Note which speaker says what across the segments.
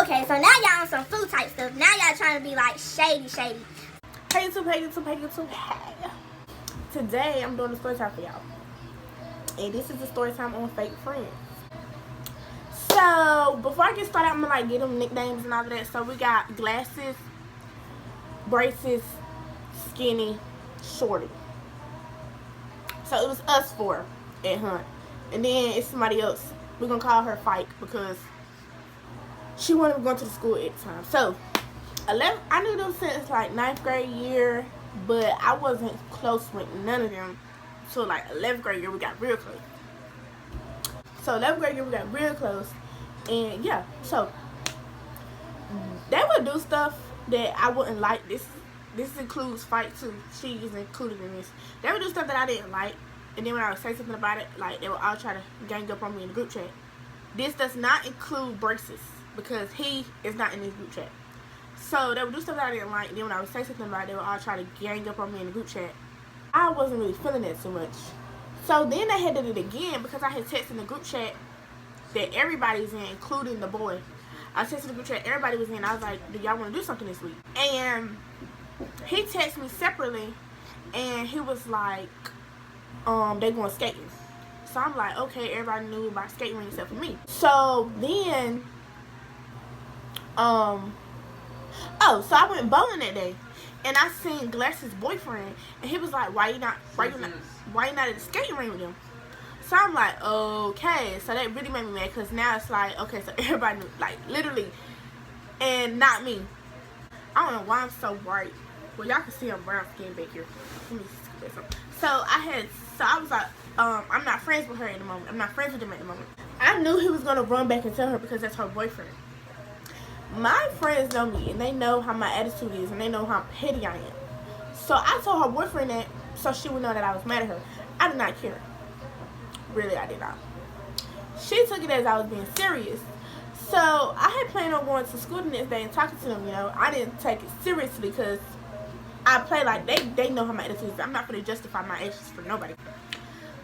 Speaker 1: Okay, so now y'all on some food type stuff. Now y'all trying to be like shady.
Speaker 2: Hey YouTube. Hey. Today I'm doing a story time for y'all. And this is the story time on fake friends. So before I get started, I'm gonna like get them nicknames and all of that. So we got Glasses, Braces, Skinny, Shorty. So it was us four at Hunt. And then it's somebody else. We're gonna call her Fike because she wanted to go to the school at the time. So 11, I knew them since like 9th grade year, but I wasn't close with none of them until like 11th grade year we got real close. So 11th grade year we got real close, and yeah, so they would do stuff that I wouldn't like. This includes Fight too. She is included in this. They would do stuff that I didn't like, and then when I would say something about it, like they would all try to gang up on me in the group chat. This does not include Braces because he is not in this group chat. So they would do stuff that I didn't like, and then when I would say something about it, they would all try to gang up on me in the group chat. I wasn't really feeling that too much. So then I had did it again because I had texted in the group chat that everybody's in, including the boy. I texted the group chat, everybody was in. I was like, do y'all want to do something this week? And he texted me separately, and he was like, they going skating. So I'm like, okay, everybody knew about skating ring except for me. So then, so I went bowling that day, and I seen Glasses' boyfriend, and he was like, why you not at the skating ring with him? So I'm like, okay. So that really made me mad, because now it's like, okay, so everybody knew, like, literally, and not me. I don't know why I'm so bright. Well, y'all can see I'm brown skin back here. Let me scoop this up. So I was like, I'm not friends with her at the moment. I'm not friends with him at the moment. I knew he was going to run back and tell her because that's her boyfriend. My friends know me, and they know how my attitude is, and they know how petty I am. So I told her boyfriend that so she would know that I was mad at her. I did not care. Really, I did not. She took it as I was being serious. So I had planned on going to school the next day and talking to them, you know. I didn't take it seriously because I play like they know how my attitude is. I'm not going to justify my actions for nobody.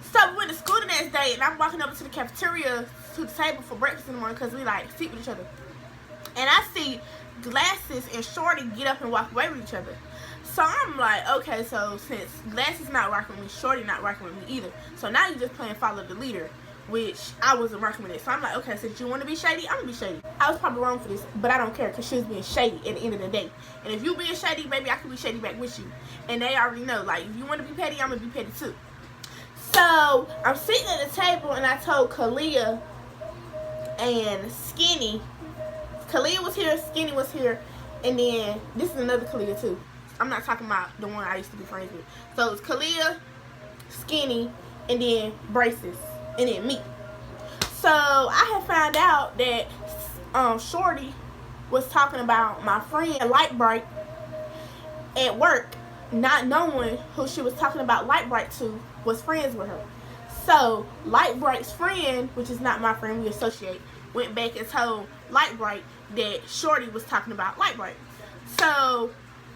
Speaker 2: So we went to school the next day, and I'm walking over to the cafeteria to the table for breakfast in the morning because we like sit with each other. And I see Glasses and Shorty get up and walk away with each other. So I'm like, okay, so since Glasses not rocking with me, Shorty not rocking with me either. So now you're just playing follow the leader, which I wasn't rocking with it. So I'm like, okay, since you want to be shady, I'm going to be shady. I was probably wrong for this, but I don't care because she was being shady at the end of the day. And if you being shady, baby, I can be shady back with you. And they already know, like, if you want to be petty, I'm going to be petty too. So I'm sitting at the table, and I told Kalia and Skinny. Kalia was here, Skinny was here, and then this is another Kalia too. I'm not talking about the one I used to be friends with. So it's Kalia, Skinny, and then Braces, and then me. So I had found out that Shorty was talking about my friend Lightbright at work, not knowing who she was talking about Lightbright to was friends with her. So Lightbright's friend, which is not my friend, we associate, went back and told Lightbright that Shorty was talking about Lightbright. So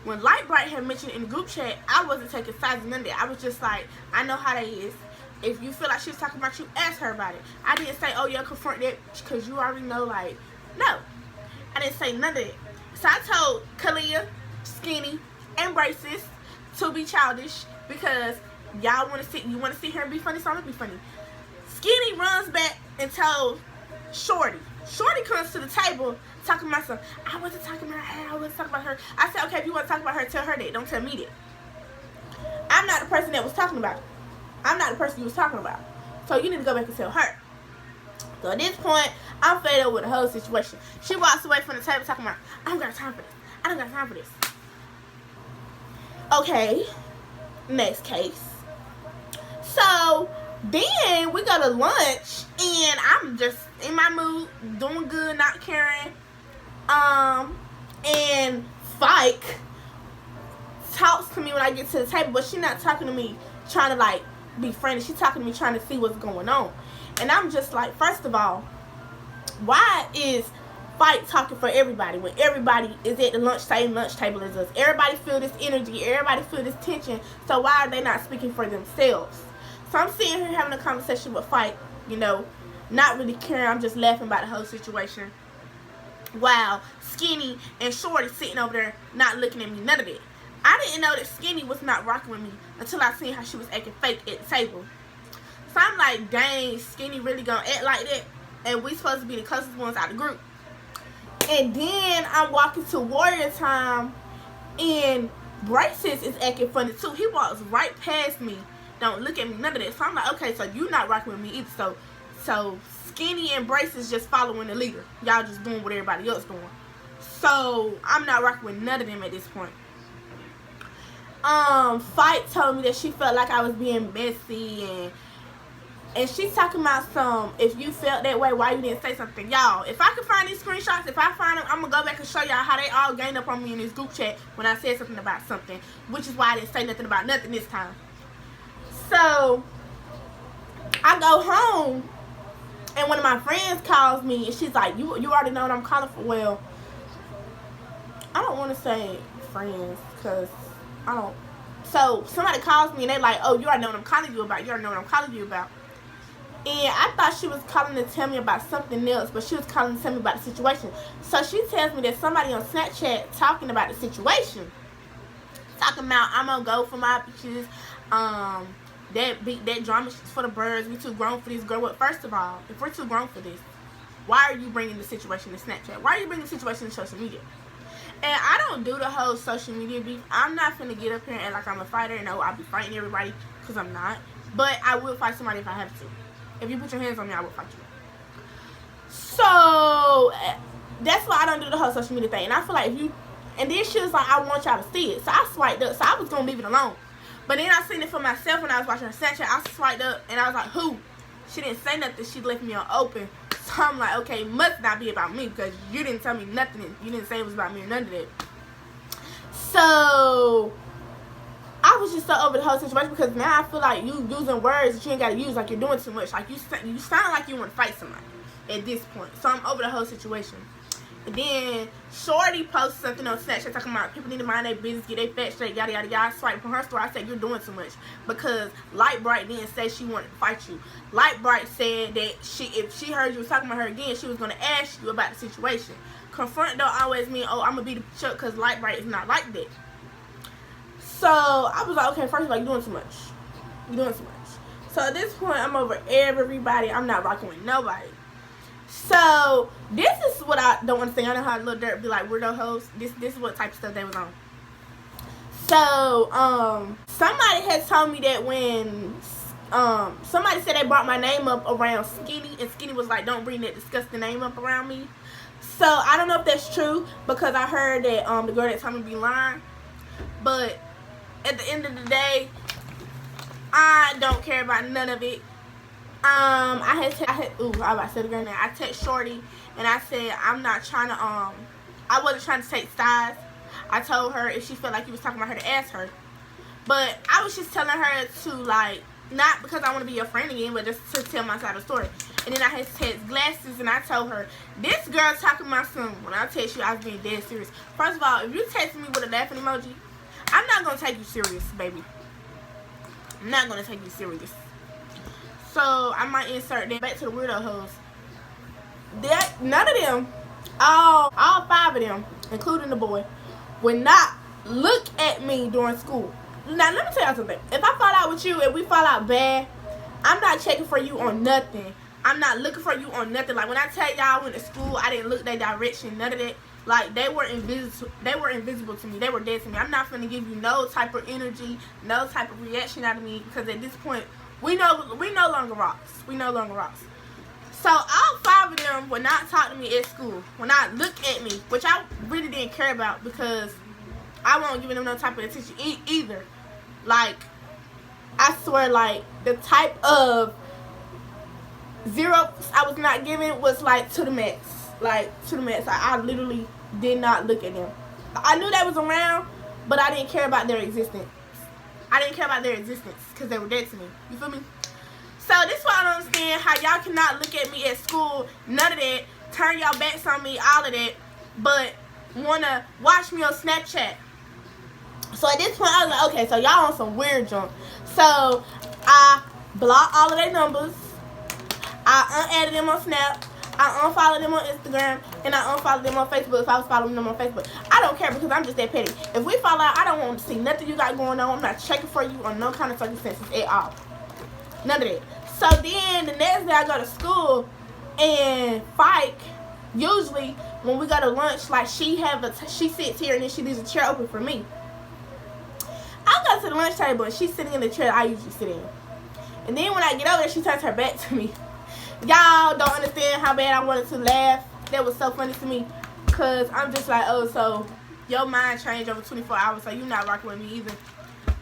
Speaker 2: when Lightbright had mentioned in the group chat, I wasn't taking sides and none of that. I was just like, I know how that is. If you feel like she was talking about you, ask her about it. I didn't say, oh yeah, confront that because you already know, like, no. I didn't say none of it. So I told Kalia, Skinny, and Braces to be childish because y'all want to see her and be funny, so I'm gonna be funny. Skinny runs back and told Shorty. Shorty comes to the table talking about something. I wasn't talking about her. I wasn't talking about her. I said, okay, if you want to talk about her, tell her that. Don't tell me that. I'm not the person that was talking about it. I'm not the person you was talking about. So you need to go back and tell her. So at this point, I'm fed up with the whole situation. She walks away from the table talking about, I don't got time for this. I don't got time for this. Okay. Next case. So then we go to lunch, and I'm just in my mood, doing good, not caring. And Fike talks to me when I get to the table, but she's not talking to me trying to like be friendly. She's talking to me trying to see what's going on. And I'm just like, first of all, why is Fike talking for everybody when everybody is at the same lunch table as us? Everybody feel this energy, everybody feel this tension, so why are they not speaking for themselves? So I'm sitting here having a conversation with Fike, you know, not really caring. I'm just laughing about the whole situation. while Skinny and Shorty sitting over there not looking at me, none of it. I didn't know that Skinny was not rocking with me until I seen how she was acting fake at the table. So I'm like, dang, Skinny really gonna act like that? And we supposed to be the closest ones out of the group. And then I'm walking to Warrior Time, and Braces is acting funny too. He walks right past me, don't look at me, none of that. So I'm like, okay, so you not rocking with me either. So Skinny and Braces just following the leader. Y'all just doing what everybody else doing. So I'm not rocking with none of them at this point. Fight told me that she felt like I was being messy, and she's talking about some, if you felt that way, why you didn't say something. Y'all, if I can find these screenshots, if I find them, I'm going to go back and show y'all how they all ganged up on me in this group chat when I said something about something, which is why I didn't say nothing about nothing this time. So, I go home, and one of my friends calls me, and she's like, you already know what I'm calling for. Well, I don't want to say friends, because I don't. So, somebody calls me, and they're like, oh, you already know what I'm calling you about. You already know what I'm calling you about. And I thought she was calling to tell me about something else, but she was calling to tell me about the situation. So she tells me that somebody on Snapchat talking about the situation. Talking about, I'm going to go for my bitches. That drama shit's for the birds. We too grown for this. Girl, first of all, if we're too grown for this, why are you bringing the situation to Snapchat? Why are you bringing the situation to social media? And I don't do the whole social media beef. I'm not finna get up here and act like I'm a fighter. No, I'll be fighting everybody, because I'm not. But I will fight somebody if I have to. If you put your hands on me, I will fight you. So, that's why I don't do the whole social media thing. And I feel like if you, and then she was like, I want y'all to see it. So I swiped up. So I was going to leave it alone. But then I seen it for myself when I was watching her Snapchat. I swiped up and I was like, who? She didn't say nothing. She left me on open. So I'm like, okay, it must not be about me, because you didn't tell me nothing. You didn't say it was about me or none of that. So I was just so over the whole situation, because now I feel like you using words that you ain't got to use, like you're doing too much. Like you sound like you want to fight somebody at this point. So I'm over the whole situation. And then Shorty posted something on Snapchat talking about people need to mind their business, get their facts straight, yada yada yada. Swipe from her story. I said, you're doing too much, because Light Bright didn't say she wanted to fight you. Light Bright said that if she heard you was talking about her again, she was going to ask you about the situation. Confront don't always mean, oh, I'm going to beat the chuck, because Light Bright is not like that. So I was like, okay, first of all, you're doing too much. You're doing too much. So at this point, I'm over everybody. I'm not rocking with nobody. So this is what I don't understand. I know how Lil Durk be like weirdo hoes. This is what type of stuff they was on. So somebody had told me that when somebody said they brought my name up around Skinny, and Skinny was like, don't bring that disgusting name up around me. So I don't know if that's true, because I heard that the girl that told me be lying. But at the end of the day, I don't care about none of it. I about to say the girl now. I text Shorty and I said I'm not trying to I wasn't trying to take sides. I told her if she felt like you was talking about her to ask her. But I was just telling her to, like, not because I want to be your friend again, but just to tell my side of the story. And then I had to text Glasses, and I told her, this girl talking about some, when I text you, I was being dead serious. First of all, if you text me with a laughing emoji, I'm not going to take you serious, baby. I'm not going to take you serious. So, I might insert that back to the weirdo hoes. None of them, all 5 of them, including the boy, would not look at me during school. Now, let me tell y'all something. If I fall out with you and we fall out bad, I'm not checking for you on nothing. I'm not looking for you on nothing. Like, when I tell y'all I went to school, I didn't look that direction, none of that. Like, they were invisible to me. They were dead to me. I'm not going to give you no type of energy, no type of reaction out of me, because at this point, we no longer rocks. We no longer rocks. So, all 5 of them would not talk to me at school, would not look at me, which I really didn't care about, because I wasn't giving them no type of attention either. Like, I swear, like, the type of zero I was not giving was, like, to the max. Like, to the max. I literally did not look at them. I knew they was around, but I didn't care about their existence. I didn't care about their existence, because they were dead to me. You feel me? So, this is why I don't understand how y'all cannot look at me at school, none of that, turn y'all backs on me, all of that, but want to watch me on Snapchat. So, at this point, I was like, okay, so y'all on some weird junk. So, I blocked all of their numbers. I unadded them on Snap. I unfollowed them on Instagram, and I unfollowed them on Facebook if I was following them on Facebook. I don't care because I'm just that petty. If we fall out, I don't want to see nothing you got going on. I'm not checking for you on no kind of circumstances at all. None of that. So then the next day I go to school, and Fike, usually when we go to lunch, like she sits here and then she leaves a chair open for me. I go to the lunch table and she's sitting in the chair that I usually sit in. And then when I get over there, she turns her back to me. Y'all don't understand how bad I wanted to laugh. That was so funny to me. Because I'm just like, oh, so your mind changed over 24 hours, so you're not rocking with me either.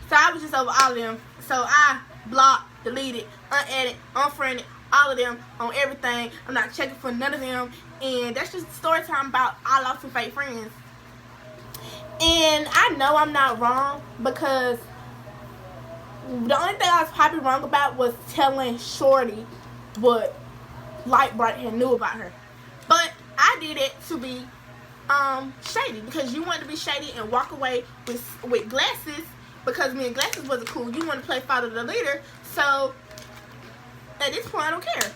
Speaker 2: So I was just over all of them. So I blocked, deleted, unadded, unfriended all of them on everything. I'm not checking for none of them. And that's just story time about I lost some fake friends. And I know I'm not wrong because the only thing I was probably wrong about was telling Shorty what Light Bright had knew about her. But I did it to be shady because you wanted to be shady and walk away with Glasses because me and Glasses wasn't cool. You want to play follow the leader. So at this point I don't care.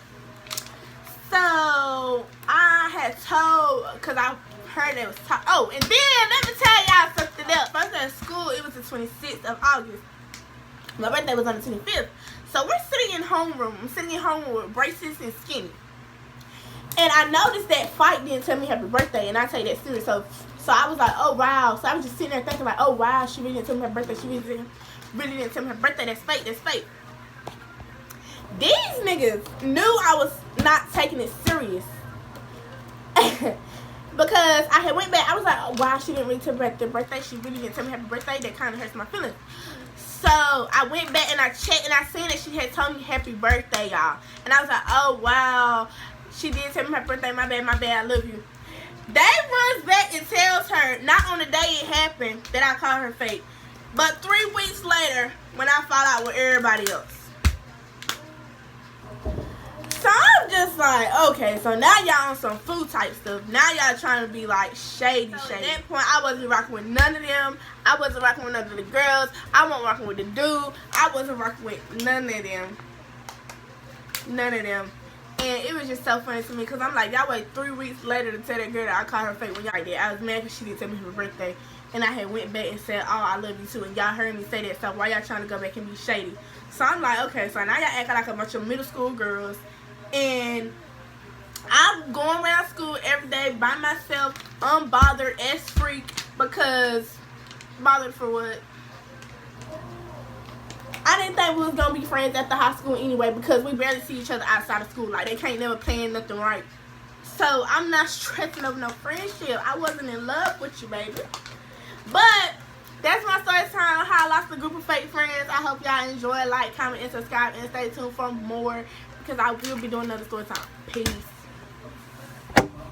Speaker 2: So I had told, because I heard it was oh, and then let me tell y'all something else. First day of school, it was the 26th of August. My birthday was on the 25th. So we're sitting in homeroom. I'm sitting in homeroom with braces and skinny. And I noticed that Fight didn't tell me happy birthday, and I take that serious. So I was like, oh wow. So I was just sitting there thinking like, oh wow, she really didn't tell me her birthday. She really didn't tell me her birthday. That's fake. That's fake. These niggas knew I was not taking it serious. Because I had went back. I was like, oh, wow, she didn't really tell me happy birthday. She really didn't tell me happy birthday. That kind of hurts my feelings. So I went back and I checked and I seen that she had told me happy birthday, y'all. And I was like, oh, wow. She did tell me happy birthday. My bad, I love you. Dave runs back and tells her, not on the day it happened, that I called her fake. But 3 weeks later, when I fall out with everybody else. So I'm just like, okay, so now y'all on some food type stuff. Now y'all trying to be like shady. So at that point, I wasn't rocking with none of them. I wasn't rocking with none of the girls. I wasn't rocking with the dude. I wasn't rocking with none of them. None of them. And it was just so funny to me because I'm like, y'all wait 3 weeks later to tell that girl that I called her fake when y'all did. I was mad because she didn't tell me her birthday. And I had went back and said, oh, I love you too. And y'all heard me say that. So why y'all trying to go back and be shady? So I'm like, okay, so now y'all acting like a bunch of middle school girls. And I'm going around school every day by myself, unbothered, freak, because bothered for what? I didn't think we was gonna be friends after high school anyway because we barely see each other outside of school. Like they can't never plan nothing right. So I'm not stressing over no friendship. I wasn't in love with you, baby. But that's my story time on how I lost a group of fake friends. I hope y'all enjoy. Like, comment, and subscribe, and stay tuned for more. Because I will be doing another story time. Peace.